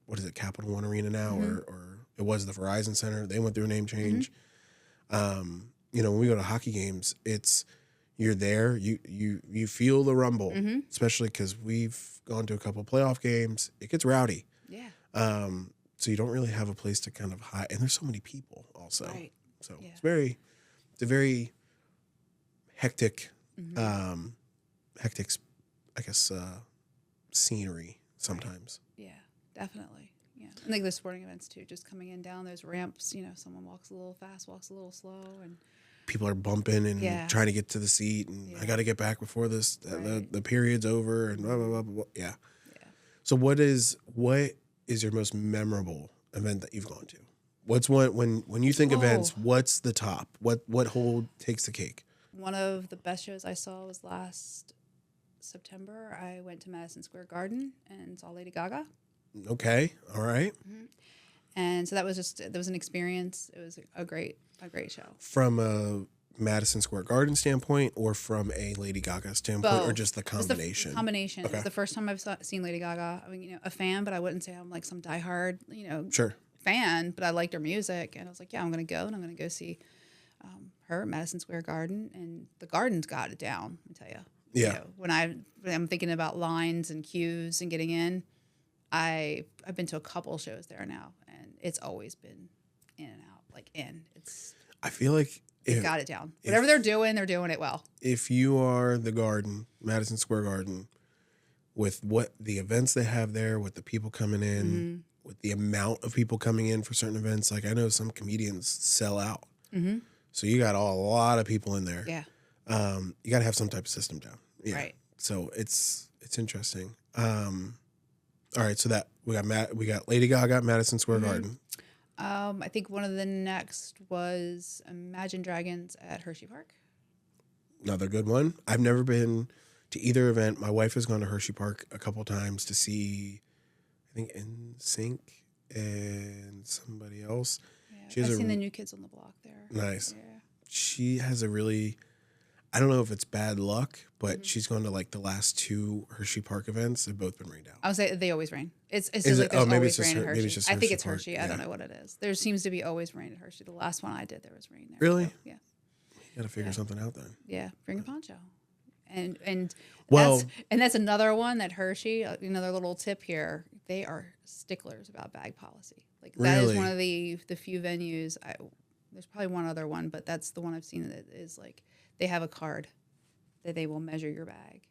what is it, Capital One Arena now, or it was the Verizon Center. They went through a name change. When we go to hockey games, you're there, you feel the rumble, especially because we've gone to a couple of playoff games. It gets rowdy. Yeah. So you don't really have a place to kind of hide, and there's so many people also. Right. So it's a very hectic, I guess, scenery sometimes. Right. Yeah, definitely. Yeah. And like the sporting events too, just coming in down those ramps, someone walks a little fast, walks a little slow, and people are bumping and trying to get to the seat, and I got to get back before this the period's over, and blah blah blah blah. Yeah. Yeah. So what is your most memorable event that you've gone to? What's when you think events? What's the top? What takes the cake? One of the best shows I saw was last September. I went to Madison Square Garden and saw Lady Gaga. Okay, all right. And so that was an experience. It was a great show. From a Madison Square Garden standpoint, or from a Lady Gaga standpoint, Both. or just the combination? Combination. Okay. It was the first time I've seen Lady Gaga. I mean, a fan, but I wouldn't say I'm like some diehard, Sure. fan. But I liked her music, and I was like, yeah, I'm going to go, and I'm going to go see her at Madison Square Garden, and the Garden's got it down. I tell you. Yeah. When I'm thinking about lines and queues and getting in, I've been to a couple shows there now, and it's always been in and out, like in. I feel like they got it down. Whatever they're doing it well. If you are the Garden, Madison Square Garden, with what the events they have there, with the people coming in, with the amount of people coming in for certain events, like I know some comedians sell out. So you got a lot of people in there. Yeah. You got to have some type of system down. Yeah. Right. So it's interesting. All right, so that we got Lady Gaga at Madison Square Garden. I think one of the next was Imagine Dragons at Hershey Park. Another good one. I've never been to either event. My wife has gone to Hershey Park a couple times to see, I think, NSYNC and somebody else. Yeah, I've seen the New Kids on the Block there. Nice. Yeah. She has a really, I don't know if it's bad luck, but she's gone to like the last two Hershey Park events. They've both been rained out. I would say they always rain. It's just like there's always rain at Hershey. Maybe it's just I think Hershey it's Park. Hershey. I don't know what it is. There seems to be always rain at Hershey. The last one I did, there was rain there. Really? So, yeah. You got to figure something out then. Yeah, bring a poncho. And well, that's another one that Hershey, another little tip here, they are sticklers about bag policy. Like that is one of the few venues. There's probably one other one, but that's the one I've seen that is like they have a card that they will measure your bag.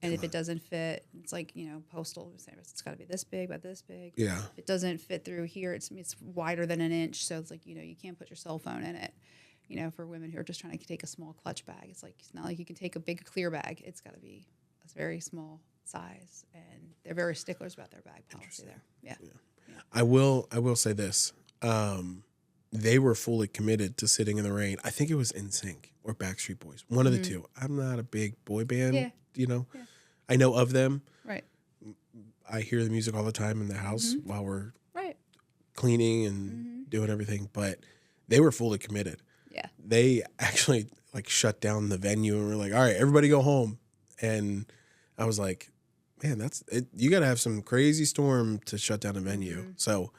And if it doesn't fit, it's like, postal. It's got to be this big, about this big. Yeah. If it doesn't fit through here, it's wider than an inch. So it's like, you can't put your cell phone in it. For women who are just trying to take a small clutch bag, it's not like you can take a big clear bag. It's got to be a very small size. And they're very sticklers about their bag policy there. Yeah. I will say this. They were fully committed to sitting in the rain. I think it was NSYNC or Backstreet Boys. One of the two. I'm not a big boy band, Yeah. I know of them. Right. I hear the music all the time in the house while we're cleaning and doing everything, but they were fully committed. Yeah. They actually shut down the venue and were like, all right, everybody go home. And I was like, man, that's it. You got to have some crazy storm to shut down a venue. So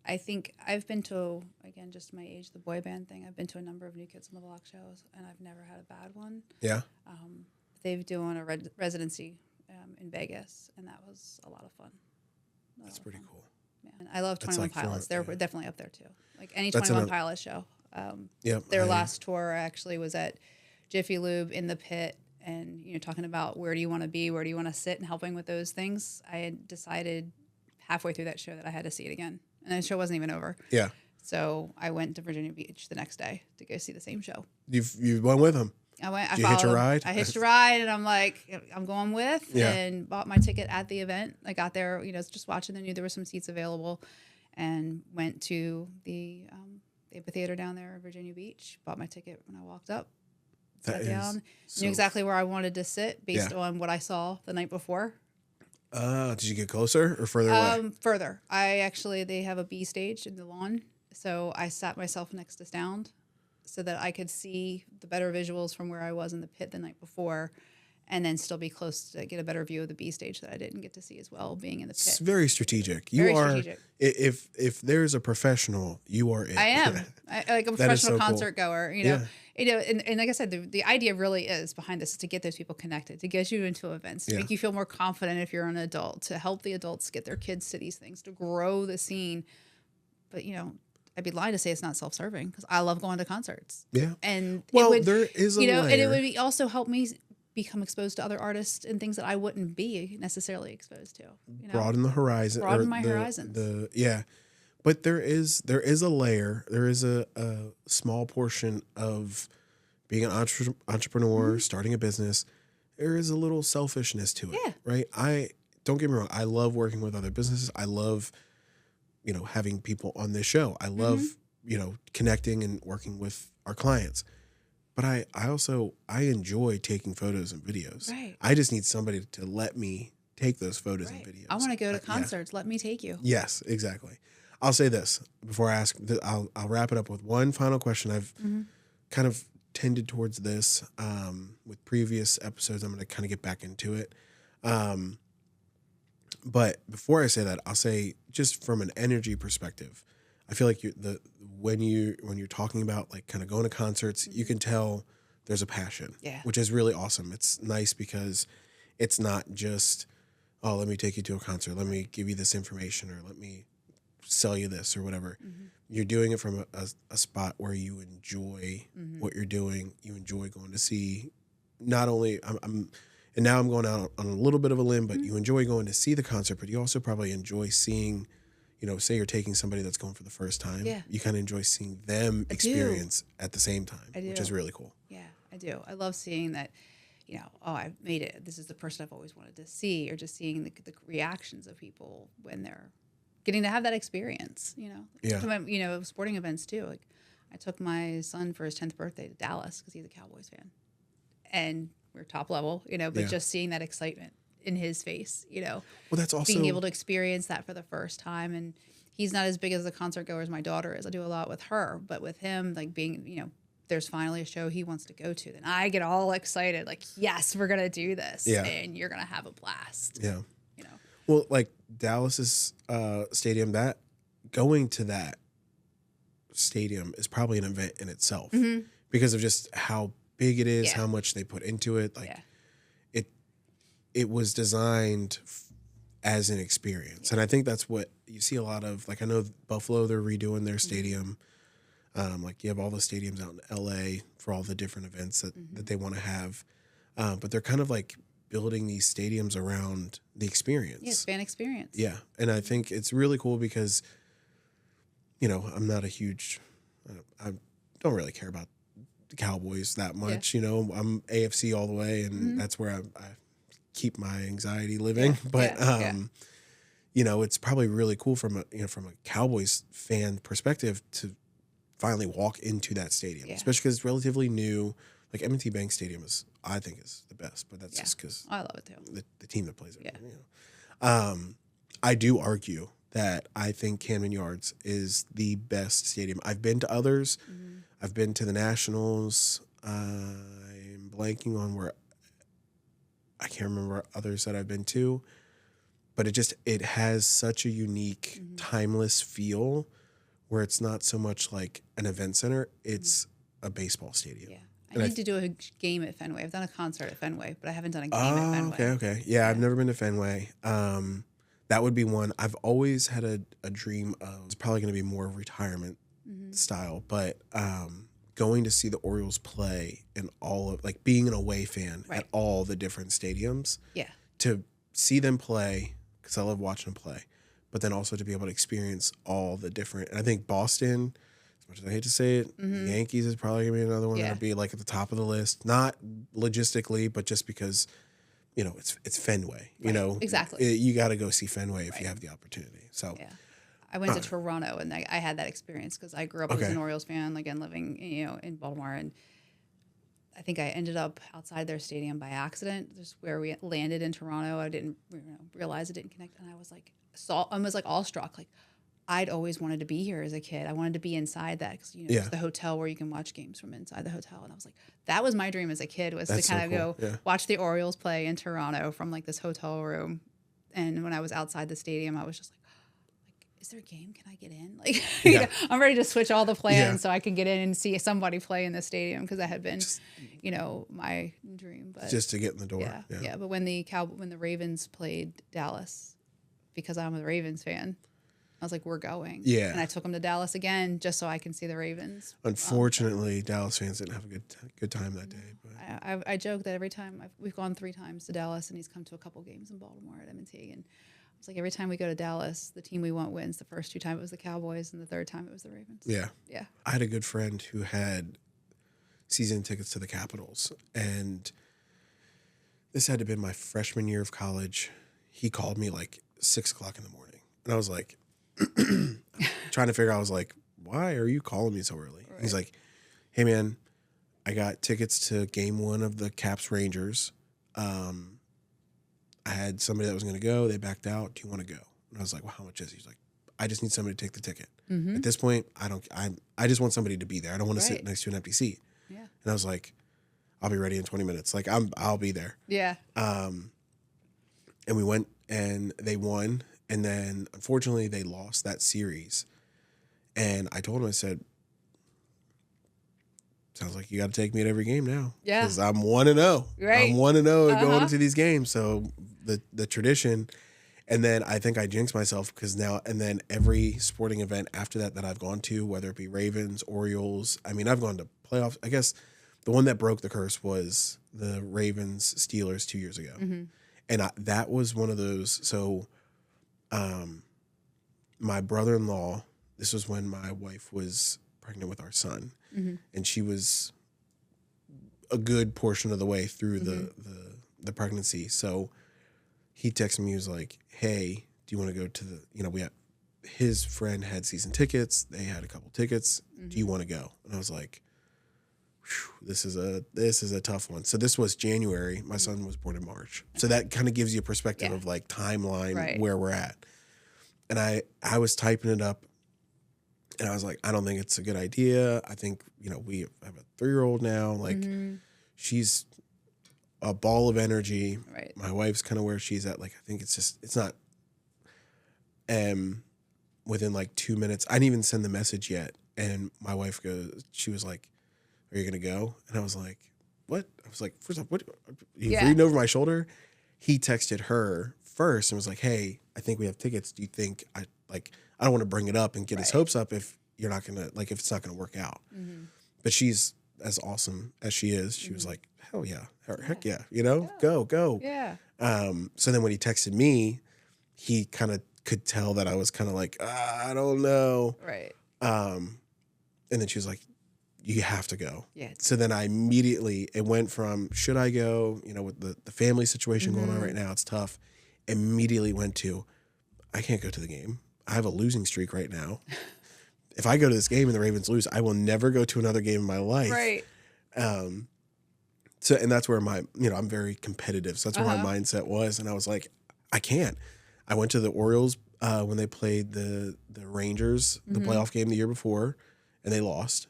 I think I've been to, again, just my age, the boy band thing. I've been to a number of New Kids on the Block shows, and I've never had a bad one. Yeah. They've doing a residency in Vegas, and that was a lot of fun. That's pretty cool. Yeah. And I love 21 Pilots. They're definitely up there, too. Like any That's 21 Pilots show. Their last tour actually was at Jiffy Lube in the pit, and talking about where do you want to be, where do you want to sit, and helping with those things. I had decided halfway through that show that I had to see it again, and the show wasn't even over. Yeah. So I went to Virginia Beach the next day to go see the same show. You went with them? I went. I Did you hitch a followed him. ride? I hitched a ride, and I'm like, I'm going with, Yeah. and bought my ticket at the event. I got there, just watching. I knew there were some seats available, and went to the amphitheater down there in Virginia Beach. Bought my ticket when I walked up. Sat down. Knew exactly where I wanted to sit based on what I saw the night before. Did you get closer or further away? Further. They have a B stage in the lawn, so I sat myself next to sound, so that I could see the better visuals from where I was in the pit the night before, and then still be close to get a better view of the B stage that I didn't get to see as well, being in the pit. It's very strategic. You Very are strategic. If there's a professional, you are it. I am. Like a professional so concert cool. goer. And like I said, the idea really is behind this is to get those people connected, to get you into events, to make you feel more confident if you're an adult, to help the adults get their kids to these things, to grow the scene. But I'd be lying to say it's not self-serving, because I love going to concerts. Yeah. And there is a layer. and it would also help me become exposed to other artists and things that I wouldn't be necessarily exposed to. Broaden the horizon. Broaden my horizons. But there is a layer. There is a small portion of being an entrepreneur, starting a business. There is a little selfishness to it, right? Don't get me wrong. I love working with other businesses. I love, having people on this show. I love, connecting and working with our clients. But I enjoy taking photos and videos. Right. I just need somebody to let me take those photos and videos. I want to go to concerts. Let me take you. Yes, exactly. I'll say this before I ask. I'll wrap it up with one final question. I've kind of tended towards this with previous episodes. I'm going to kind of get back into it. But before I say that, I'll say just from an energy perspective, I feel like when you're talking about like kind of going to concerts, you can tell there's a passion, which is really awesome. It's nice because it's not just, oh, let me take you to a concert, let me give you this information, or let me sell you this or whatever. You're doing it from a spot where you enjoy what you're doing. You enjoy going to see. Not only and now I'm going out on a little bit of a limb, but you enjoy going to see the concert, but you also probably enjoy seeing, say you're taking somebody that's going for the first time. Yeah. You kind of enjoy seeing them experience at the same time, which is really cool. Yeah, I do. I love seeing that, I've made it. This is the person I've always wanted to see, or just seeing the reactions of people when they're getting to have that experience, Yeah. Sporting events too. Like I took my son for his 10th birthday to Dallas because he's a Cowboys fan. And we're top level, but just seeing that excitement in his face, Well, that's also being able to experience that for the first time. And he's not as big as a concert goer as my daughter is. I do a lot with her, but with him, like being, there's finally a show he wants to go to, then I get all excited, like, yes, we're going to do this. Yeah. And you're going to have a blast. Yeah. Well, like Dallas's stadium, going to that stadium is probably an event in itself because of just how big it is, how much they put into it. Like it was designed as an experience. And I think that's what you see a lot of. Like I know Buffalo, they're redoing their stadium. Like you have all the stadiums out in LA for all the different events that they want to have. But they're kind of like building these stadiums around the experience. Yeah, fan experience. Yeah. And I think it's really cool because, I'm not a huge, I don't really care about the Cowboys that much. I'm AFC all the way, and that's where I keep my anxiety living. But, it's probably really cool from a Cowboys fan perspective to finally walk into that stadium, especially because it's relatively new. Like M&T Bank Stadium I think is the best, but that's just because I love it too. The team that plays it. Yeah. I do argue that I think Camden Yards is the best stadium. I've been to others. I've been to the Nationals. I'm blanking on where. I can't remember others that I've been to, but it has such a unique, timeless feel where it's not so much like an event center. It's a baseball stadium. Yeah. I need to do a game at Fenway. I've done a concert at Fenway, but I haven't done a game at Fenway. Okay. Yeah, I've never been to Fenway. That would be one. I've always had a dream of, it's probably going to be more retirement style, but going to see the Orioles play and all of, like being an away fan at all the different stadiums. Yeah. To see them play, because I love watching them play, but then also to be able to experience all the different, and I think Boston, much as I hate to say it, the Yankees is probably going to be another one that would be like at the top of the list. Not logistically, but just because, you know, it's Fenway. You know, exactly. You got to go see Fenway if you have the opportunity. So yeah. I went to Toronto, and I had that experience because I grew up as an Orioles fan, again, living, you know, in Baltimore. And I think I ended up outside their stadium by accident, just where we landed in Toronto. I didn't realize it didn't connect. And I was like, almost like awestruck. Like, I'd always wanted to be here as a kid. I wanted to be inside that because, you know, it's the hotel where you can watch games from inside the hotel. And I was like, that was my dream as a kid, was to kind of go watch the Orioles play in Toronto from like this hotel room. And when I was outside the stadium, I was just like, is there a game? Can I get in? Like, you know, I'm ready to switch all the plans so I can get in and see somebody play in the stadium, because that had been, you know, my dream. But just to get in the door. Yeah. But when the Ravens played Dallas, because I'm a Ravens fan, I was like, we're going. Yeah. And I took them to Dallas again just so I can see the Ravens. Unfortunately, Dallas fans didn't have a good time that day. But I joke that every time we've gone 3 times to Dallas, and he's come to a couple games in Baltimore at M&T, and it's like every time we go to Dallas, the team we want wins. The first 2 times it was the Cowboys, and the 3rd time it was the Ravens. Yeah. Yeah. I had a good friend who had season tickets to the Capitals, and this had to have been my freshman year of college. He called me like 6 o'clock in the morning, and I was like, trying to figure out, I was like, why are you calling me so early? Right. He's like, hey man, I got tickets to game 1 of the Caps Rangers. I had somebody that was going to go. They backed out. Do you want to go? And I was like, well, how much is it? He's like, I just need somebody to take the ticket. At this point, I just want somebody to be there. I don't want to sit next to an empty seat. Yeah. And I was like, I'll be ready in 20 minutes. Like, I'll be there. Yeah. And we went, and they won. And then, unfortunately, they lost that series. And I told him, I said, sounds like you got to take me at every game now. Yeah. Because I'm 1-0. Right. I'm 1-0 going into these games. So the tradition. And then I think I jinxed myself, because now, and then every sporting event after that I've gone to, whether it be Ravens, Orioles, I mean, I've gone to playoffs. I guess the one that broke the curse was the Ravens Steelers 2 years ago. And that was one of those. So my brother-in-law, this was when my wife was pregnant with our son, and she was a good portion of the way through the pregnancy. So he texted me, he was like, hey, do you want to go to the, you know, his friend had season tickets. They had a couple tickets. Do you want to go? And I was like, this is a tough one. So this was January. My son was born in March. So that kind of gives you a perspective of like timeline where we're at. And I was typing it up, and I was like, I don't think it's a good idea. I think, you know, we have a 3-year-old now. Like, she's a ball of energy. Right. My wife's kind of where she's at. Like, I think it's not. Within like 2 minutes, I didn't even send the message yet, and my wife she was like, are you going to go? And I was like, what? I was like, first off, what? He's reading over my shoulder. He texted her first and was like, hey, I think we have tickets. Do you think I don't want to bring it up and get his hopes up if you're not going to, like, if it's not going to work out. But she's as awesome as she is. She was like, hell yeah. Heck yeah. You know, go. Yeah. So then when he texted me, he kind of could tell that I was kind of like, I don't know. Right. And then she was like, you have to go. Yeah. So then I immediately, it went from, should I go, you know, with the family situation going on right now, it's tough. Immediately went to, I can't go to the game. I have a losing streak right now. If I go to this game and the Ravens lose, I will never go to another game in my life. Right. So, and that's where I'm very competitive. So that's where my mindset was. And I was like, I can't. I went to the Orioles when they played the Rangers, the playoff game the year before, and they lost.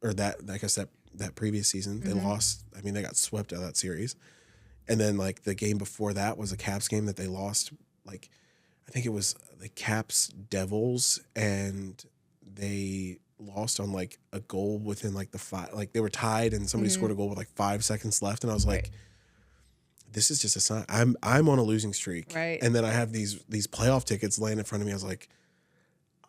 Or that previous season, they lost. I mean, they got swept out of that series. And then, like, the game before that was a Caps game that they lost. Like, I think it was the Caps Devils, and they lost on, like, a goal within, like, like, they were tied, and somebody scored a goal with, like, 5 seconds left. And I was like, this is just a sign. I'm on a losing streak. Right. And then I have these playoff tickets laying in front of me. I was like,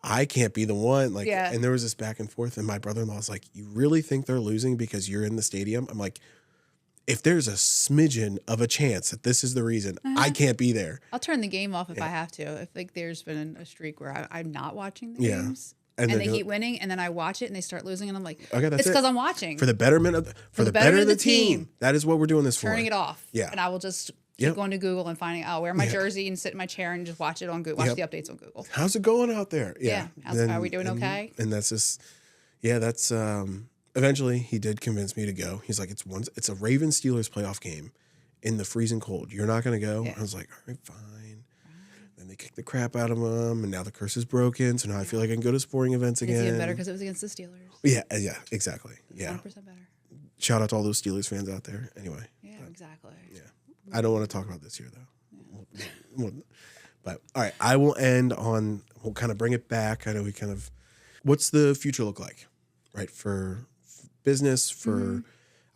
I can't be the one. Like, and there was this back and forth, and my brother-in-law was like, you really think they're losing because you're in the stadium? I'm like, if there's a smidgen of a chance that this is the reason, I can't be there. I'll turn the game off if I have to. If, like, there's been a streak where I'm not watching the games. and they keep winning, and then I watch it and they start losing, and I'm like, okay, that's it's because I'm watching for the betterment of for the betterment of the team. That is what we're doing this for. Turning it off. Yeah. And I will just keep going to Google and finding out wear my jersey and sit in my chair and just watch it on Google. Watch the updates on Google. How's it going out there? Yeah. Are we doing okay? And that's just that's eventually he did convince me to go. He's like, it's a Ravens Steelers playoff game in the freezing cold. You're not gonna go? Yeah. I was like, all right, fine. Then they kicked the crap out of him, and now the curse is broken. So now I feel like I can go to sporting events again. It's even better because it was against the Steelers. Yeah, exactly. Yeah, 100% better. Shout out to all those Steelers fans out there. Anyway. Yeah, exactly. Yeah, I don't want to talk about this year though. Yeah. But all right, I will end on. We'll kind of bring it back. I know we kind of. What's the future look like, right? For business, for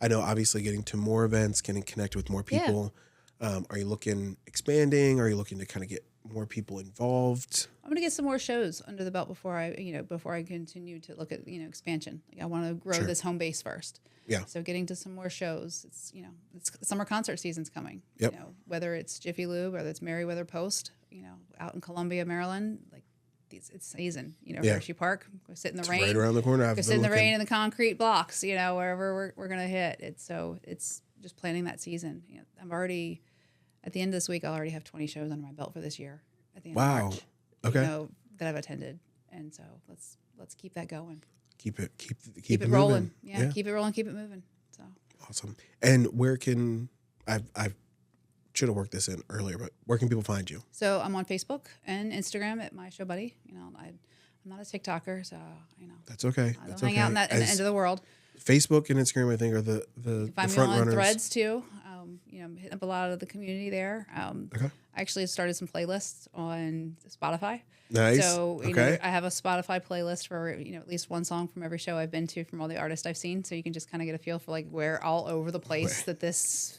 I know obviously getting to more events, getting connected with more people. Yeah. Are you looking expanding? Are you looking to kind of get more people involved? I'm going to get some more shows under the belt before I continue to look at, expansion. Like I want to grow this home base first. Yeah. So getting to some more shows. It's, it's summer concert season's coming. Yep. Whether it's Jiffy Lube, whether it's Merriweather Post, out in Columbia, Maryland, like it's season, Hershey Park, go sit in the rain. Right around the corner. Go sit in the rain in the concrete blocks, wherever we're going to hit. It's just planning that season. I'm already, at the end of this week, I'll already have 20 shows under my belt for this year. At the end of March, okay. That I've attended, and so let's keep that going. Keep it rolling. Moving. Yeah, keep it rolling, keep it moving. So awesome. And where can I should have worked this in earlier, but where can people find you? So I'm on Facebook and Instagram at My Show Buddy. I'm not a TikToker, so that's okay. I don't hang out in the end of the world. Facebook and Instagram, I think, are the front runners. Threads too. I'm hitting up a lot of the community there. Okay. I actually started some playlists on Spotify. Nice. So I have a Spotify playlist for at least one song from every show I've been to from all the artists I've seen, so you can just kind of get a feel for like where all over the place that this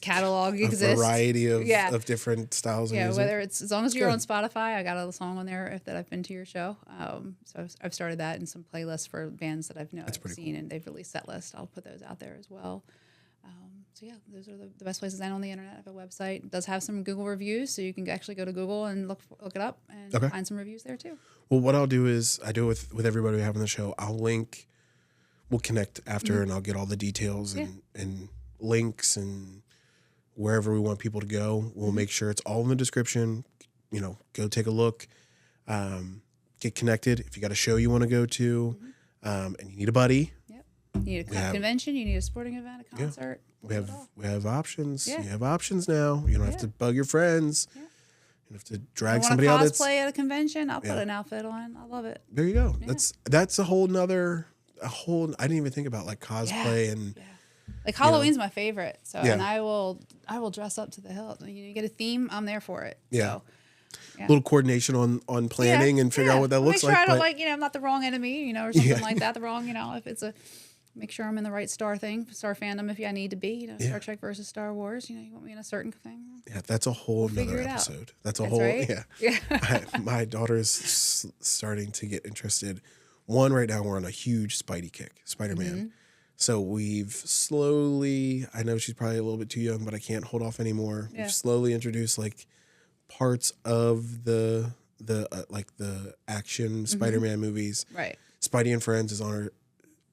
catalog exists. A variety of different styles. Yeah, of music. Whether it's as long as you're on Spotify, I got a song on there that I've been to your show. So I've started that and some playlists for bands that I've seen, and they've released set lists. I'll put those out there as well. So yeah, those are the best places. And on the internet, I have a website. It does have some Google reviews, so you can actually go to Google and look it up and find some reviews there too. Well, what I'll do is I do it with everybody we have on the show. We'll connect after, and I'll get all the details and links and wherever we want people to go. We'll make sure it's all in the description. Go take a look. Get connected. If you got a show you want to go to, and you need a buddy. You need a convention. You need a sporting event, a concert. We have options. Yeah. You have options now. You don't have to bug your friends. Yeah. You don't have to drag somebody out. Cosplay at a convention. I'll put an outfit on. I love it. There you go. Yeah. That's a whole. I didn't even think about like cosplay and. Yeah. Like Halloween's my favorite. So and I will dress up to the hilt. You get a theme. I'm there for it. Yeah. So, a little coordination on planning and figure out what that looks like. Make sure I don't I'm not the wrong enemy, or something like that. The wrong, if it's make sure I'm in the right Star fandom if I need to be. Star Trek versus Star Wars. You want me in a certain thing. Yeah, that's a whole nother episode. That's a whole right. My daughter is starting to get interested. One right now we're on a huge Spidey kick, Spider-Man. Mm-hmm. So we've slowly. I know she's probably a little bit too young, but I can't hold off anymore. Yeah. We've slowly introduced like parts of the action Spider-Man movies. Right. Spidey and Friends is on her.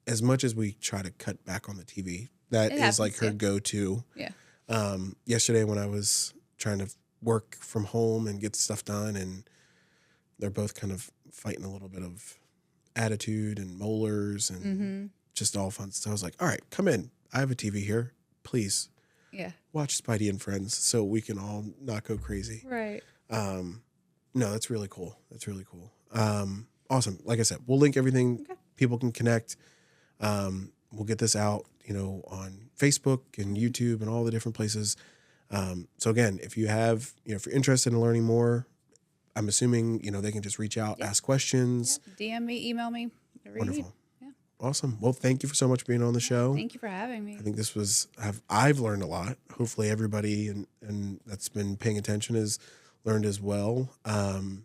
As much as we try to cut back on the TV, that is like her go-to. Yeah. Yesterday when I was trying to work from home and get stuff done, and they're both kind of fighting a little bit of attitude and molars and just all fun. So I was like, all right, come in. I have a TV here. Please. Yeah. Watch Spidey and Friends so we can all not go crazy. Right. No, that's really cool. Awesome. Like I said, we'll link everything. Okay. People can connect. We'll get this out, on Facebook and YouTube and all the different places. So again, if you have, if you're interested in learning more, I'm assuming, they can just reach out, ask questions. Yeah. DM me, email me. Wonderful. Yeah. Awesome. Well, thank you so much for being on the show. Thank you for having me. I think this was, I've learned a lot. Hopefully everybody and that's been paying attention has learned as well. And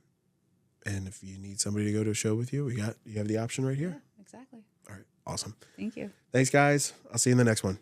if you need somebody to go to a show with you, you have the option right here. Yeah, exactly. All right. Awesome. Thank you. Thanks, guys. I'll see you in the next one.